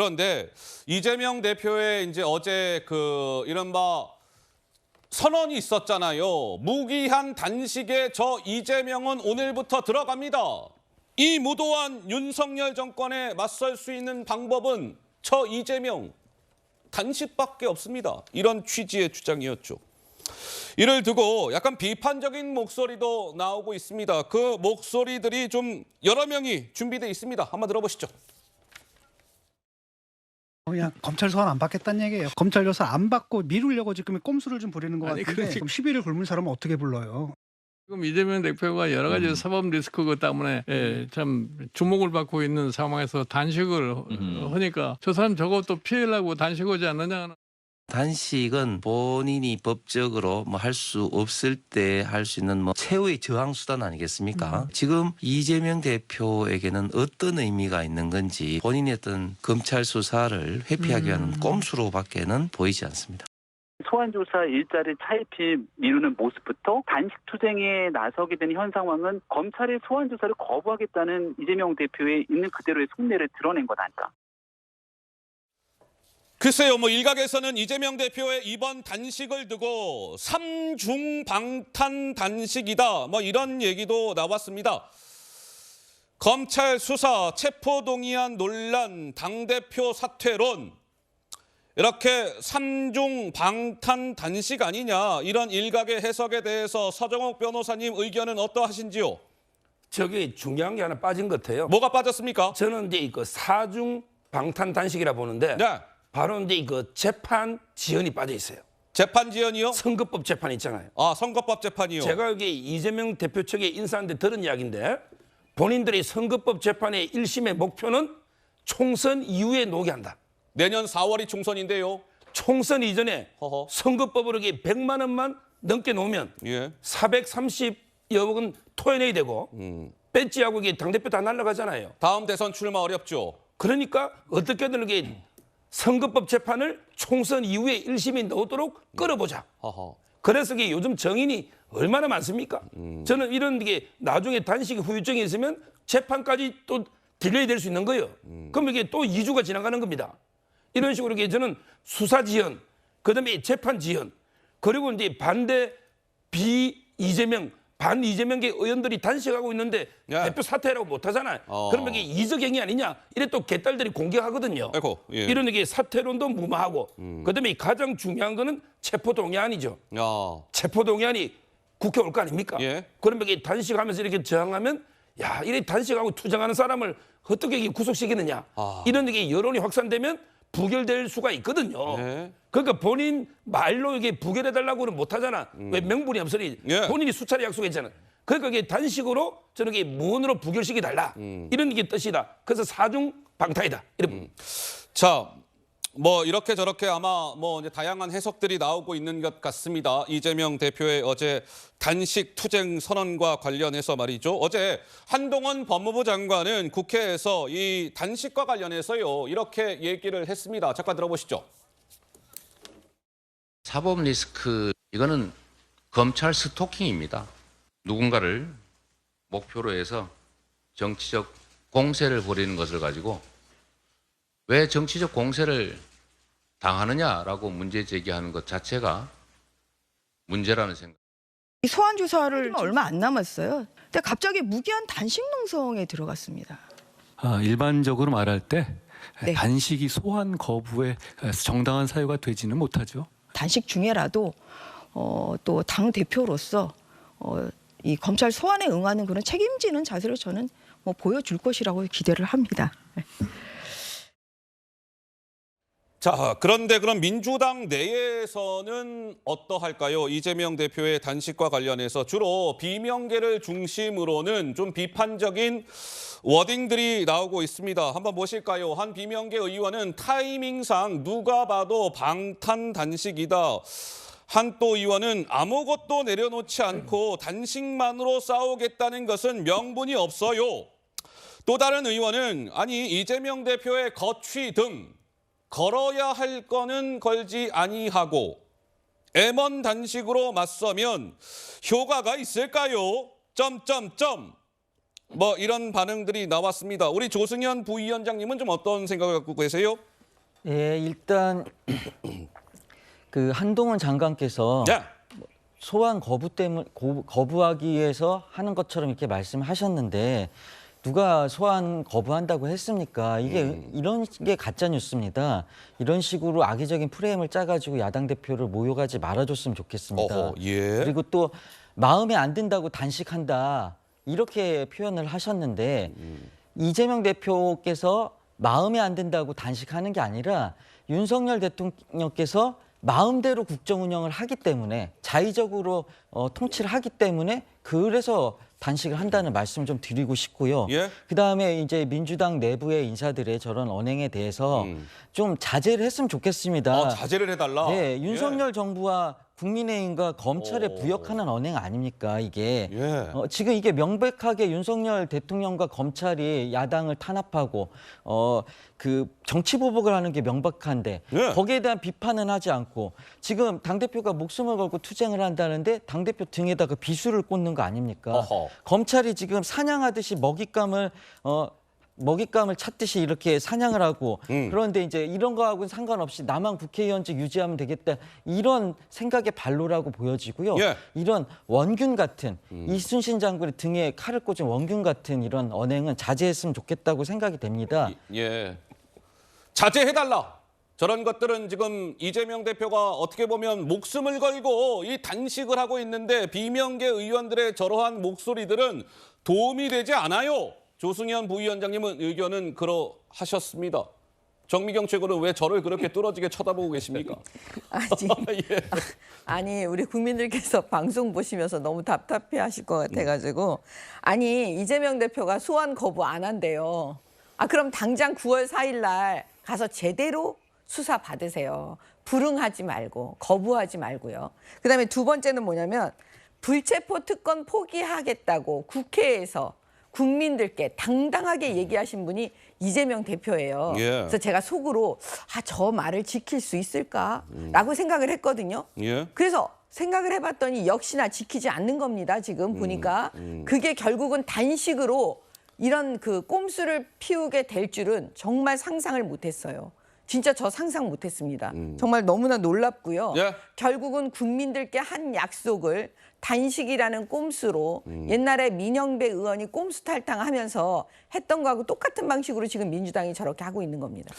그런데 이재명 대표의 이제 어제 그 이른바 선언이 있었잖아요. 무기한 단식에 저 이재명은 오늘부터 들어갑니다. 이 무도한 윤석열 정권에 맞설 수 있는 방법은 저 이재명 단식밖에 없습니다. 이런 취지의 주장이었죠. 이를 두고 약간 비판적인 목소리도 나오고 있습니다. 그 목소리들이 좀 여러 명이 준비되어 있습니다. 한번 들어보시죠. 그냥 검찰 소환 안 받겠다는 얘기예요. 검찰 조사 안 받고 미루려고 지금 꼼수를 좀 부리는 것 같은데 지금 시비를 걸는 사람은 어떻게 불러요? 지금 이재명 대표가 여러 가지 사법 리스크 때문에 참 주목을 받고 있는 상황에서 단식을 하니까 저 사람 저것도 피하려고 단식하지 않느냐. 단식은 본인이 법적으로 뭐 할 수 없을 때 할 수 있는 뭐 최후의 저항 수단 아니겠습니까? 지금 이재명 대표에게는 어떤 의미가 있는 건지 본인의 어떤 검찰 수사를 회피하기 위한 꼼수로밖에는 보이지 않습니다. 소환조사 일자를 차일피일 미루는 모습부터 단식 투쟁에 나서게 되는 현 상황은 검찰의 소환조사를 거부하겠다는 이재명 대표의 있는 그대로의 속내를 드러낸 것 아닐까. 글쎄요, 뭐 일각에서는 이재명 대표의 이번 단식을 두고 삼중 방탄 단식이다. 뭐 이런 얘기도 나왔습니다. 검찰 수사, 체포동의안 논란, 당대표 사퇴론. 이렇게 삼중 방탄 단식 아니냐. 이런 일각의 해석에 대해서 서정옥 변호사님 의견은 어떠하신지요? 저게 중요한 게 하나 빠진 것 같아요. 뭐가 빠졌습니까? 저는 이제 그 사중 방탄 단식이라 보는데 네. 바로 이제 그 재판 지연이 빠져 있어요. 재판 지연이요? 선거법 재판 있잖아요. 아, 선거법 재판이요. 제가 여기 이재명 대표 측에 인사하는데 들은 이야기인데 본인들이 선거법 재판의 1심의 목표는 총선 이후에 노게한다. 내년 4월이 총선인데요. 총선 이전에 허허. 선거법으로 100만 원만 넘게 놓으면 예. 430여 억은 토해내야 되고 배지하고 이게 당대표 다 날아가잖아요. 다음 대선 출마 어렵죠. 그러니까 어떻게든 이게 선거법 재판을 총선 이후에 1심이 넣도록 끌어보자. 허허. 그래서 이게 요즘 정인이 얼마나 많습니까? 저는 이런 게 나중에 단식 후유증이 있으면 재판까지 또 딜레이 될 수 있는 거예요. 그럼 이게 또 2주가 지나가는 겁니다. 이런 식으로 이게 저는 수사 지연, 그다음에 재판 지연, 그리고 이제 반대 이재명, 반 이재명계 의원들이 단식하고 있는데 예. 대표 사퇴라고 못 하잖아요. 그러면 이게 이적행위 아니냐? 이래 또 개딸들이 공격하거든요. 아이고, 예. 이런 게 사퇴론도 무마하고, 그다음에 가장 중요한 거는 체포동의안이죠. 야. 체포동의안이 국회 올 거 아닙니까? 예. 그러면 이게 단식하면서 이렇게 저항하면 야, 이래 단식하고 투쟁하는 사람을 어떻게 이게 구속시키느냐? 이런 게 여론이 확산되면 부결될 수가 있거든요. 예. 그러니까 본인 말로 이게 부결해달라고는 못하잖아. 왜 명분이 없으니 예. 본인이 수차례 약속했잖아. 그러니까 이게 단식으로 저는 이게 무언으로 부결시켜달라. 이런 게 뜻이다. 그래서 사중 방탄이다. 이런. 자, 뭐 이렇게 저렇게 아마 뭐 이제 다양한 해석들이 나오고 있는 것 같습니다. 이재명 대표의 어제 단식 투쟁 선언과 관련해서 말이죠. 어제 한동훈 법무부 장관은 국회에서 이 단식과 관련해서요. 이렇게 얘기를 했습니다. 잠깐 들어보시죠. 사법 리스크, 이거는 검찰 스토킹입니다. 누군가를 목표로 해서 정치적 공세를 벌이는 것을 가지고 왜 정치적 공세를 당하느냐라고 문제 제기하는 것 자체가 문제라는 생각. 이 소환 조사를 얼마 안 남았어요. 근데 갑자기 무기한 단식 농성에 들어갔습니다. 일반적으로 말할 때 네. 단식이 소환 거부의 정당한 사유가 되지는 못하죠. 단식 중에라도 또 당 대표로서 이 검찰 소환에 응하는 그런 책임지는 자세를 저는 뭐 보여줄 것이라고 기대를 합니다. 자, 그런데 그럼 민주당 내에서는 어떠할까요? 이재명 대표의 단식과 관련해서 주로 비명계를 중심으로는 좀 비판적인 워딩들이 나오고 있습니다. 한번 보실까요? 한 비명계 의원은 타이밍상 누가 봐도 방탄 단식이다. 한 또 의원은 아무것도 내려놓지 않고 단식만으로 싸우겠다는 것은 명분이 없어요. 또 다른 의원은 아니 이재명 대표의 거취 등 걸어야 할 거는 걸지 아니하고 M1 단식으로 맞서면 효과가 있을까요? 점점점. 뭐 이런 반응들이 나왔습니다. 우리 조승현 부위원장님은 좀 어떤 생각을 갖고 계세요? 예, 일단 그 한동훈 장관께서 네. 소환 거부하기 위해서 하는 것처럼 이렇게 말씀하셨는데 누가 소환 거부한다고 했습니까? 이게 이런 게 가짜 뉴스입니다. 이런 식으로 악의적인 프레임을 짜가지고 야당 대표를 모욕하지 말아줬으면 좋겠습니다. 어허, 예. 그리고 또 마음에 안 든다고 단식한다 이렇게 표현을 하셨는데 이재명 대표께서 마음에 안 든다고 단식하는 게 아니라 윤석열 대통령께서 마음대로 국정 운영을 하기 때문에 자의적으로 통치를 하기 때문에 그래서 단식을 한다는 말씀을 좀 드리고 싶고요. 예? 그다음에 이제 민주당 내부의 인사들의 저런 언행에 대해서 좀 자제를 했으면 좋겠습니다. 자제를 해달라. 네, 윤석열 정부와 국민의힘과 검찰에 오. 부역하는 언행 아닙니까 이게. 예. 지금 이게 명백하게 윤석열 대통령과 검찰이 야당을 탄압하고 그 정치 보복을 하는 게 명백한데 예. 거기에 대한 비판은 하지 않고 지금 당대표가 목숨을 걸고 투쟁을 한다는데 당대표 등에다가 비수를 꽂는 거 아닙니까? 어허. 검찰이 지금 사냥하듯이 먹잇감을 찾듯이 이렇게 사냥을 하고 그런데 이제 이런 거하고는 상관없이 나만 국회의원직 유지하면 되겠다 이런 생각의 발로라고 보여지고요. 예. 이런 원균 같은 이순신 장군의 등에 칼을 꽂은 원균 같은 이런 언행은 자제했으면 좋겠다고 생각이 됩니다. 예. 자제해달라. 저런 것들은 지금 이재명 대표가 어떻게 보면 목숨을 걸고 이 단식을 하고 있는데 비명계 의원들의 저러한 목소리들은 도움이 되지 않아요. 조승현 부위원장님은 의견은 그러하셨습니다. 정미경 최고는 왜 저를 그렇게 뚫어지게 쳐다보고 계십니까? 아니, 예. 아니 우리 국민들께서 방송 보시면서 너무 답답해하실 것 같아가지고 아니 이재명 대표가 소환 거부 안 한대요. 그럼 당장 9월 4일 날 가서 제대로 수사 받으세요. 불응하지 말고 거부하지 말고요. 그다음에 두 번째는 뭐냐면 불체포 특권 포기하겠다고 국회에서 국민들께 당당하게 얘기하신 분이 이재명 대표예요. 예. 그래서 제가 속으로 저 말을 지킬 수 있을까라고 생각을 했거든요. 예. 그래서 생각을 해봤더니 역시나 지키지 않는 겁니다. 지금 보니까 그게 결국은 단식으로 이런 그 꼼수를 피우게 될 줄은 정말 상상을 못했어요. 진짜 저 상상 못했습니다. 정말 너무나 놀랍고요. 예. 결국은 국민들께 한 약속을 단식이라는 꼼수로 옛날에 민영배 의원이 꼼수 탈당하면서 했던 거하고 똑같은 방식으로 지금 민주당이 저렇게 하고 있는 겁니다.